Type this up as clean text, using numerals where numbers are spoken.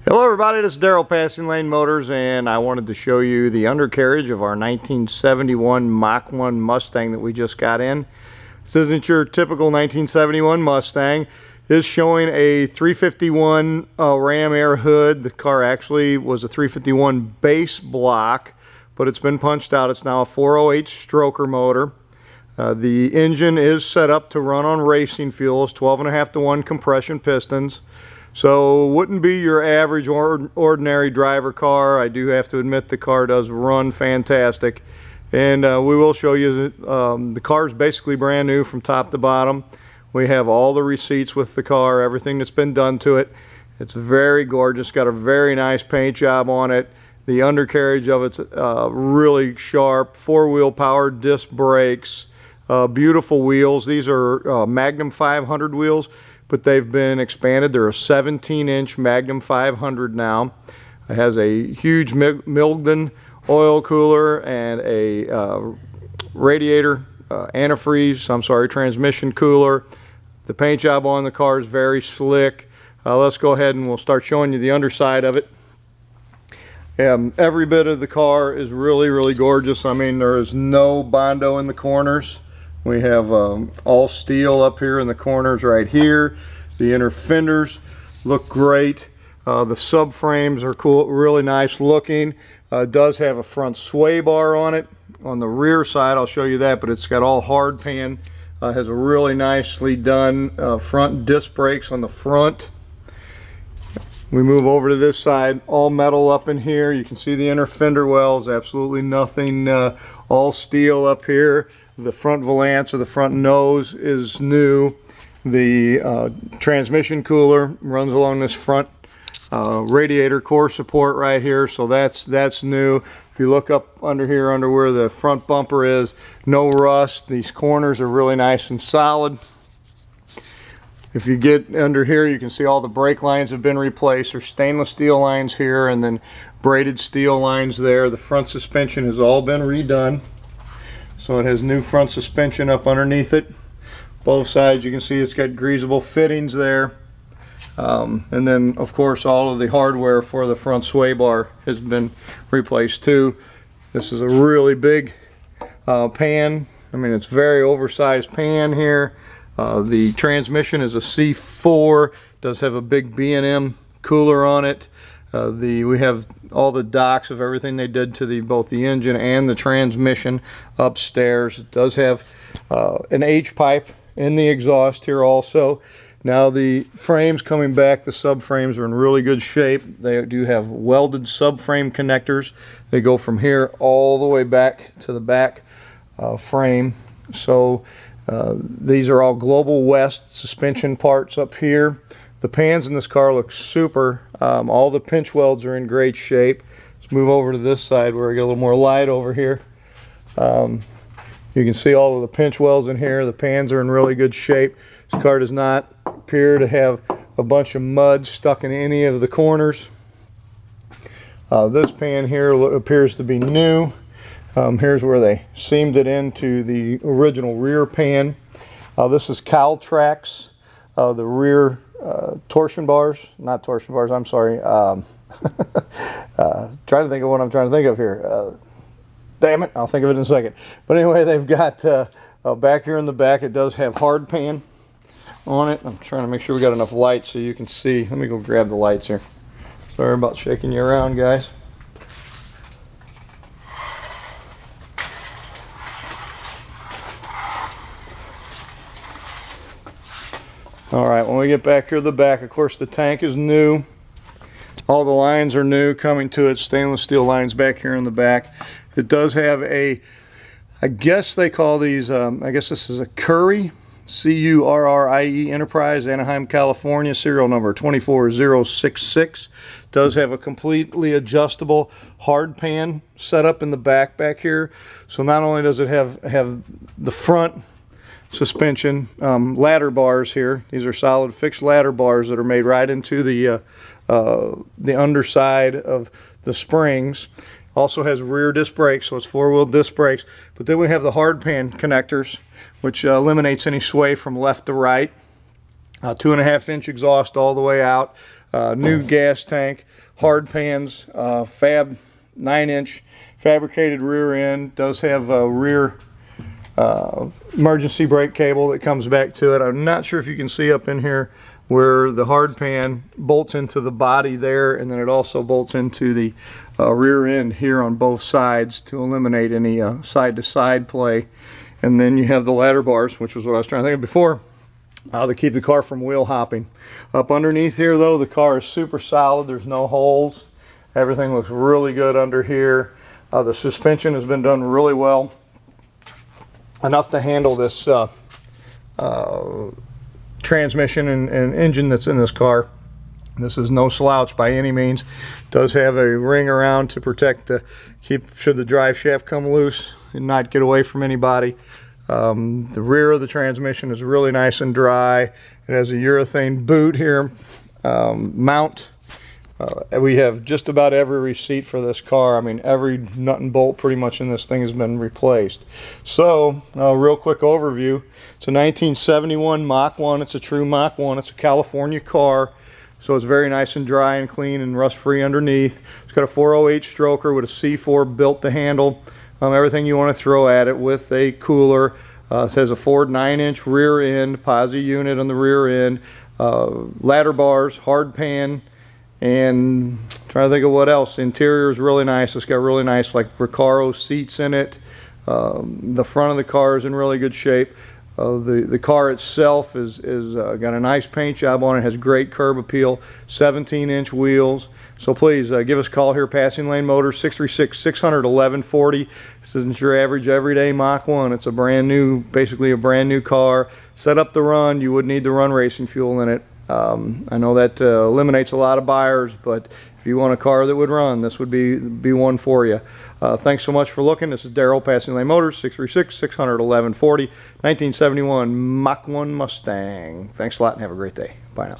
Hello everybody, this is Daryl, Passing Lane Motors, and I wanted to show you the undercarriage of our 1971 Mach 1 Mustang that we just got in. This isn't your typical 1971 Mustang. It's showing a 351 Ram Air hood. The car actually was a 351 base block, but it's been punched out. It's now a 408 stroker motor. The engine is set up to run on racing fuels, 12.5 to 1 compression pistons. So wouldn't be your average ordinary driver car. I do have to admit the car does run fantastic, and we will show you the car is basically brand new from top to bottom. We have all the receipts with the car, everything that's been done to it. It's very gorgeous, got a very nice paint job on it. The undercarriage of it's really sharp, four-wheel power disc brakes, beautiful wheels. These are Magnum 500 wheels, but they've been expanded. They're a 17-inch Magnum 500 now. It has a huge Milden oil cooler and a radiator transmission cooler. The paint job on the car is very slick. Let's go ahead and we'll start showing you the underside of it. Every bit of the car is really gorgeous. I mean, there is no Bondo in the corners. We have all steel up here in the corners right here. The inner fenders look great. The subframes are cool, really nice looking. It does have a front sway bar on it. On the rear side, I'll show you that, but it's got all hard pan. Has a really nicely done front disc brakes on the front. We move over to this side, all metal up in here. You can see the inner fender wells, absolutely nothing, all steel up here. The front valance or the front nose is new. The transmission cooler runs along this front radiator core support right here, so that's new. If you look up under here, under where the front bumper is, no rust. These corners are really nice and solid. If you get under here, you can see all the brake lines have been replaced. There's stainless steel lines here and then braided steel lines there. The front suspension has all been redone. So it has new front suspension up underneath it. Both sides you can see it's got greasable fittings there. And then of course all of the hardware for the front sway bar has been replaced too. This is a really big pan. I mean, it's very oversized pan here. The transmission is a C4. Does have a big B&M cooler on it. We have all the docks of everything they did to both the engine and the transmission upstairs. It does have an H pipe in the exhaust here also. Now the frames coming back, the subframes are in really good shape. They do have welded subframe connectors. They go from here all the way back to the back frame. So these are all Global West suspension parts up here. The pans in this car look super. All the pinch welds are in great shape. Let's move over to this side where I get a little more light over here. You can see all of the pinch welds in here. The pans are in really good shape. This car does not appear to have a bunch of mud stuck in any of the corners. This pan here appears to be new. Here's where they seamed it into the original rear pan. This is Caltrax, the rear torsion bars, not torsion bars, I'm sorry. Trying to think of what I'm trying to think of here. Damn it, I'll think of it in a second. But anyway, they've got back here in the back, it does have hard pan on it. I'm trying to make sure we got enough light so you can see. Let me go grab the lights here. Sorry about shaking you around, guys. Alright, when we get back here to the back, of course the tank is new. All the lines are new coming to it, stainless steel lines back here in the back. It does have a, I guess they call these, I guess this is a Currie, C-U-R-R-I-E Enterprise, Anaheim, California, serial number 24066. Does have a completely adjustable hard pan set up in the back here. So not only does it have the front suspension ladder bars here. These are solid fixed ladder bars that are made right into the underside of the springs. Also has rear disc brakes, so it's four-wheel disc brakes. But then we have the hard pan connectors, which eliminates any sway from left to right. 2.5-inch exhaust all the way out. New gas tank, hard pans, fab 9-inch fabricated rear end. Does have a rear emergency brake cable that comes back to it. I'm not sure if you can see up in here where the hard pan bolts into the body there, and then it also bolts into the rear end here on both sides to eliminate any side-to-side play. And then you have the ladder bars, which was what I was trying to think of before, to keep the car from wheel hopping. Up underneath here though, the car is super solid. There's no holes. Everything looks really good under here. The suspension has been done really well, enough to handle this transmission and engine that's in this car. This is no slouch by any means. It does have a ring around to protect should the drive shaft come loose and not get away from anybody. The rear of the transmission is really nice and dry. It has a urethane boot here, mount. We have just about every receipt for this car. I mean, every nut and bolt pretty much in this thing has been replaced. So, real quick overview. It's a 1971 Mach 1. It's a true Mach 1. It's a California car. So it's very nice and dry and clean and rust-free underneath. It's got a 408 stroker with a C4 built to handle everything you want to throw at it, with a cooler. It has a Ford 9-inch rear end, posi unit on the rear end, ladder bars, hard pan, and I'm trying to think of what else. The interior is really nice. It's got really nice like Recaro seats in it. The front of the car is in really good shape. The car itself is got a nice paint job on it. Has great curb appeal. 17-inch wheels. So please give us a call here, Passing Lane Motors, 636-600-1140. This isn't your average everyday Mach 1. It's a brand new, basically a brand new car. Set up the run. You would need the run racing fuel in it. I know that eliminates a lot of buyers, but if you want a car that would run, this would be one for you. Thanks so much for looking. This is Daryl, Passing Lane Motors, 636-600-1140, 1971 Mach 1 Mustang. Thanks a lot and have a great day. Bye now.